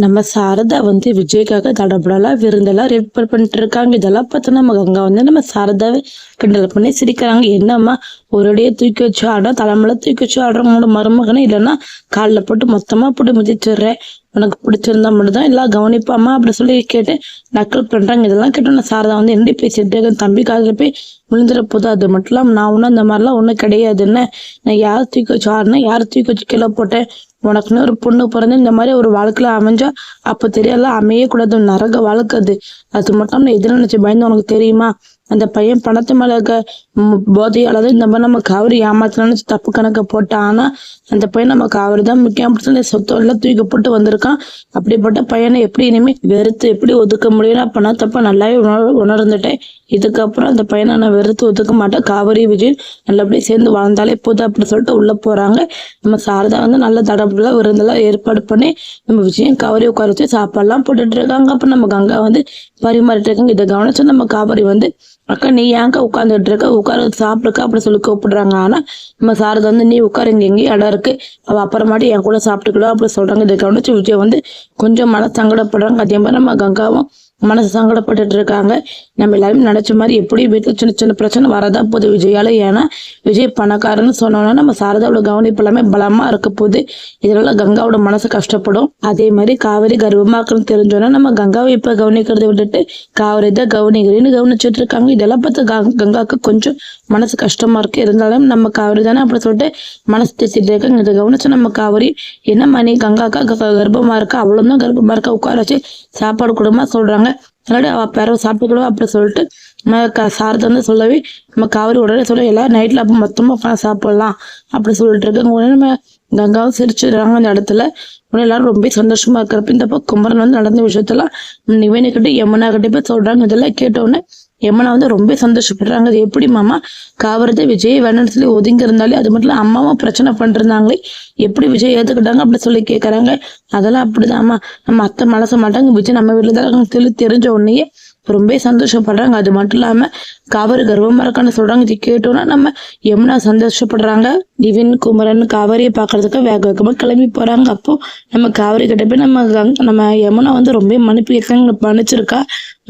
நம்ம சாரதா விஜய்க்காக தடபடலாம் விருந்தெல்லாம் ரெடி பண்ணிட்டு இருக்காங்க. இதெல்லாம் பார்த்து நம்ம கங்கா நம்ம சாரதாவை கிண்டல் பண்ணி சிரிக்கிறாங்க. என்னம்மா ஒரடியே தூக்கி வச்சு ஆடுறோம், தலைமையில தூக்கி வச்சு ஆடுறவங்களோட மருமகனே, இல்லைன்னா காலில் போட்டு மொத்தமா போட்டு மிதிச்சிடுறேன், உனக்கு பிடிச்சிருந்தா மட்டும்தான் எல்லாம் கவனிப்பாமா அப்படி சொல்லி கேட்டு நக்கல் பண்றாங்க. இதெல்லாம் கேட்டு நான் சாரதா என்ன பேசிட்டு தம்பி காதில் போய் விழுந்துட போதும். அது மட்டும் இல்லாமல் நான் ஒன்றும் அந்த மாதிரிலாம் ஒன்றும் கிடையாதுன்னு, நான் யார் தூக்கி வச்சு ஆடினேன், யார் தூக்கி வச்சு கீழே போட்டேன், உனக்குன்னு ஒரு பொண்ணு பிறந்து இந்த மாதிரி ஒரு வாழ்க்கையில அமைஞ்சா அப்ப தெரியல, அமையே கூடாது, நரக வாழ்க்கை அது. அது மட்டும் நான் எது நினைச்சு பயந்து உனக்கு தெரியுமா? அந்த பையன் பணத்து மேல இருக்க போதையால இந்த மாதிரி நம்ம காவிரி ஏமாத்தணும்னு தப்பு கணக்க போட்டான். ஆனா அந்த பையன் நம்ம காவிரி தான் முக்கியம் அப்படின்னு சொல்லி சொத்து எல்லாம் தூக்கி போட்டு வந்திருக்கான். அப்படிப்பட்ட பையனை எப்படி இனிமே வெறுத்து எப்படி ஒதுக்க முடியும்? அப்ப தப்ப நல்லாவே உணர்ந்துட்டேன். இதுக்கப்புறம் அந்த பையனை நான் வெறுத்து ஒதுக்க மாட்டேன். காவிரி விஜய் நல்லபடியா சேர்ந்து வாழ்ந்தாலே போதும் அப்படின்னு சொல்லிட்டு உள்ள போறாங்க. நம்ம சாரதா நல்ல தடபுல விருந்தெல்லாம் ஏற்பாடு பண்ணி நம்ம விஜயம் காவிரி உட்கார வச்சு சாப்பாடுலாம் போட்டுட்டு இருக்காங்க. அப்ப நம்ம கங்கா பரிமாறிட்டு இருக்காங்க. இதை கவனிச்சு நம்ம காவிரி அக்கா நீ ஏங்க உட்காந்துட்டு இருக்க, உட்கார சாப்பிடுக்கா அப்படி சொல்லி கூப்பிடுறாங்க. ஆனா நம்ம சாரதா நீ உட்கார, இங்க எங்கேயும் இடம் இருக்கு, அவ அப்புறமாட்டி என் கூட சாப்பிட்டுக்கலாம் அப்படி சொல்றாங்க. இதை கவனிச்சு விஜய் கொஞ்சம் மன சங்கடப்படுறாங்க. அதே மாதிரி நம்ம கங்காவும் மனசு சங்கடப்பட்டுட்டு இருக்காங்க. நம்ம எல்லாருமே நினைச்ச மாதிரி எப்படி வீட்டுல சின்ன சின்ன பிரச்சனை வரதா போகுது விஜயால. ஏன்னா விஜய் பணக்காரன்னு சொன்னோம்னா நம்ம சாரதாவோட கவனிப்பு எல்லாமே பலமா இருக்க போகுது. இதனால கங்காவோட மனசு கஷ்டப்படும். அதே மாதிரி காவிரி கர்ப்பமா இருக்குன்னு தெரிஞ்சோன்னா நம்ம கங்காவை இப்ப கவனிக்கிறத விட்டுட்டு காவிரி தான் கவனிக்கிறேன்னு கவனிச்சுட்டு இருக்காங்க. இதெல்லாம் பார்த்து கங்காவுக்கு கொஞ்சம் மனசு கஷ்டமா இருக்கு. இருந்தாலும் நம்ம காவிரி தானே அப்படி சொல்லிட்டு மனசு தேசிட்டு இருக்காங்க. இதை கவனிச்சு நம்ம காவிரி என்னம்மா நீ கங்காக்கா கர்ப்பமா இருக்கா, அவ்வளவுதான் கர்ப்பமா இருக்கா, உட்கார வச்சு சாப்பாடு கொடுமா சொல்றாங்க. அதனால அவ பிறகு சாப்பிட்டுக்கிடுவா அப்படி சொல்லிட்டு நம்ம சாரதா சொல்லவே நம்ம காவிரி உடனே சொல்ல எல்லாரும் நைட்ல அப்ப மொத்தமா சாப்பிடலாம் அப்படி சொல்லிட்டு இருக்காங்க. உடனே நம்ம கங்காவும் சிரிச்சுடுறாங்க. அந்த இடத்துல உடனே எல்லாரும் ரொம்ப சந்தோஷமா இருக்கிறப்ப இந்த குமரன் நடந்த விஷயத்தெல்லாம் நிவேனிக்கிட்ட யமுனா கிட்ட போய் சொல்றாங்க. இதெல்லாம் கேட்டவுடனே யமுனா ரொம்ப சந்தோஷப்படுறாங்க. அது எப்படி மாமா காவிரத்தை விஜய் வேணும்னு சொல்லி ஒதுங்கி இருந்தாலே, அது மட்டும் இல்ல அம்மாவும் பிரச்சனை பண்ணிருந்தாங்களே, எப்படி விஜய் ஏத்துக்கிட்டாங்க அப்படி சொல்லி கேட்கறாங்க. அதெல்லாம் அப்படிதான்மா, நம்ம அத்தை மனச மாட்டாங்க, விஜய் நம்ம வீட்டுல தான் சொல்லி தெரிஞ்ச உடனேயே ரொம்ப சந்தோஷப்படுறாங்க. அது மட்டும் இல்லாம காவிரி கர்ப்பமா இருக்கான்னு சொல்றாங்க. இது கேட்டோம்னா நம்ம யமுனா சந்தோஷப்படுறாங்க. நிவின் குமரன் காவிரியை பாக்குறதுக்கு வேக வேகமா கிளம்பி போறாங்க. அப்போ நம்ம காவிரி கிட்ட போய் நம்ம யமுனா ரொம்ப மன்னிப்பு கேட்காங்க. மன்னிச்சிருக்கா,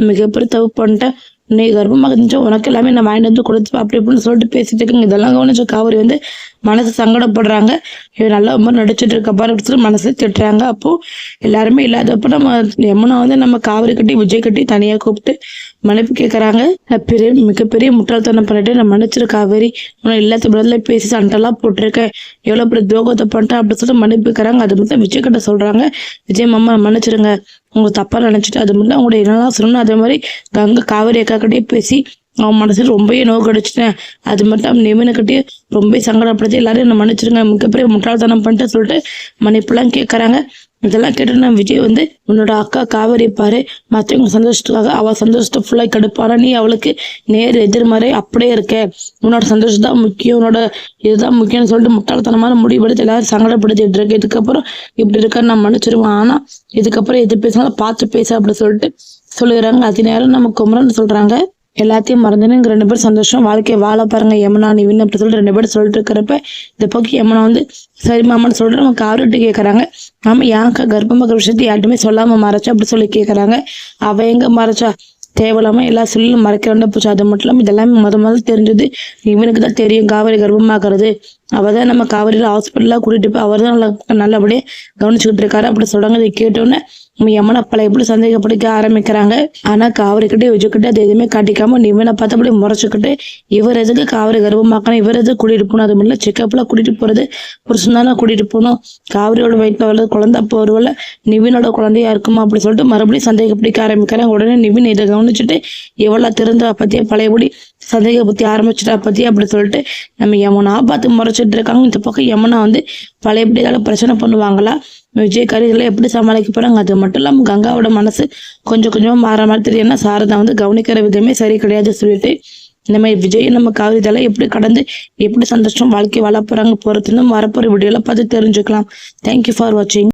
மிகப்பெரிய தப்பு பண்ணிட்டேன், நீ கர்ப்பமாக இருந்துச்சோ உனக்கு எல்லாமே நான் வாங்கிட்டு கொடுத்து அப்படி இப்படின்னு சொல்லிட்டு பேசிட்டு இருக்கேங்க. இதெல்லாம் கவனிச்ச காவிரி மனசு சங்கடப்படுறாங்க. இவன் நல்லா ரொம்ப நடிச்சிட்டு இருக்க பாரு அப்படின்னு சொல்லி மனசு திட்டுறாங்க. அப்போ எல்லாருமே இல்லாதப்ப நம்ம யமுனா நம்ம காவிரி கட்டி விஜய் கட்டி தனியா கூப்பிட்டு மன்னிப்பு கேட்கறாங்க. மிகப்பெரிய முட்டாள்தனம் பண்ணிட்டு நான் மன்னிச்சிரு காவேரி, உன எல்லாத்து பதில பேசி சண்டெல்லாம் போட்டிருக்கேன், எவ்வளவு பெரிய துரோகத்தை பண்ணிட்டேன் அப்படின்னு சொல்லிட்டு மன்னிப்பு கேட்கறாங்க. அது மட்டும் விஜய் கிட்ட சொல்றாங்க, விஜய் மாமா மன்னிச்சிருங்க, உங்க தப்பா நினைச்சிட்டு அது மட்டும் உங்களோட என்னெல்லாம் சொல்லணும். அதே மாதிரி கங்கா காவேரி அக்கா கிட்டே பேசி அவன் மனசுல ரொம்பவே நோவு கடிச்சிட்டேன். அது மட்டும் நிவினுக்கிட்டே ரொம்ப சங்கடப்படுத்தி எல்லாரும் என்ன மன்னிச்சிருங்க, மிகப்பெரிய முட்டாள்தனம் பண்ணிட்டு சொல்லிட்டு மன்னிப்புலாம் கேட்கறாங்க. இதெல்லாம் கேட்டு நான் விஜய் உன்னோட அக்கா காவேரி பாரு, மற்றவங்க சந்தோஷத்துக்காக அவ சந்தோஷத்தை ஃபுல்லா கெடுப்பானா, நீ அவளுக்கு நேர் எதிர்மறை அப்படியே இருக்க, உன்னோட சந்தோஷம் தான் முக்கியம், உன்னோட இதுதான் முக்கியம்னு சொல்லிட்டு முட்டாள்தனமான முடிவெடுத்து எல்லாரும் சங்கடப்படுத்திட்டு இருக்கு. இதுக்கப்புறம் இப்படி இருக்க நான் மன்னிச்சிருவேன், ஆனா இதுக்கப்புறம் எது பேசினாலும் பார்த்து பேச அப்படி சொல்லிட்டு சொல்லுகிறாங்க. அதே நேரம் நம்ம குமரன் சொல்றாங்க, எல்லாத்தையும் மறந்துன்னு இங்க 2 பேரும் சந்தோஷம் வாழ்க்கையை வாழ பாருங்க யமுனா நிவின் அப்படி சொல்லிட்டு 2 பேரும் சொல்லிட்டு இருக்கிறப்ப இந்த பக்கம் யமுனா சரி மாமான்னு சொல்லிட்டு நம்ம காவிரிட்டு கேட்கறாங்க, ஆமா ஏன்க்கா கர்ப்பமாக விஷயத்தை யார்ட்டுமே சொல்லாம மறைச்சா அப்படி சொல்லி கேட்கறாங்க. அவ எங்க மறைச்சா, தேவையில்லாம எல்லா சொல்லும் மறைக்க வேண்டாம் போச்சு. அது மட்டும் இல்லாம இதெல்லாமே முதல்ல தெரிஞ்சது இவனுக்கு தான் தெரியும் காவிரி கர்ப்பமாக்குறது. அவதான் நம்ம காவிரியில ஹாஸ்பிட்டலா கூட்டிட்டு போய் அவர் தான் நல்லபடியா கவனிச்சுக்கிட்டு இருக்காரு அப்படி சொல்றாங்க. இதை கேட்டோன்னே நம்ம யமுனா பல எப்படி சந்தேகப்படுத்த ஆரம்பிக்கிறாங்க. ஆனா காவிரி கிட்டே விஜய்கிட்ட அது எதுவுமே காட்டிக்காம நிவினை பார்த்தபடி முறைச்சுக்கிட்டு இவர் எதுக்கு காவிரி கர்ப்பமாக்கணும், இவர் எதுக்கு கூட்டிட்டு போகணும், அது மட்டும் செக்கப்ல கூட்டிட்டு போறது புருஷன் தானே கூட்டிட்டு போகணும், காவிரியோட வயிற்றுல வர்றது குழந்தை, அப்போ ஒருவேளை நிவினோட குழந்தையா இருக்குமா அப்படி சொல்லிட்டு மறுபடியும் சந்தேகப்படிக்க ஆரம்பிக்கிறாங்க. உடனே நிவின் இதை கவனிச்சுட்டு எவ்வளவு திறந்த பத்தியா பழையபடி சந்தேக புத்தி ஆரம்பிச்சுட்டா பத்தி அப்படி சொல்லிட்டு நம்ம யமுனா பார்த்து முறைச்சிட்டு இருக்காங்க. இந்த பக்கம் யமுனா பழையபடி ஏதாவது பிரச்சனை பண்ணுவாங்களா, விஜய் இதெல்லாம் எப்படி சமாளிக்க போறாங்க. அது மட்டும் இல்லாம கங்காவோட மனசு கொஞ்சம் கொஞ்சமா மாற மாதிரி தெரியும். ஏன்னா சாரதா கவனிக்கிற விதமே சரி கிடையாது சொல்லிட்டு இந்த மாதிரி விஜய் நம்ம காவிரி இதெல்லாம் எப்படி கடந்து எப்படி சந்தோஷம் வாழ்க்கை வாழ போறாங்க போறதுன்னு வரப்போற வீடியோல பார்த்து தெரிஞ்சுக்கலாம். தேங்க்யூ ஃபார் வாட்சிங்.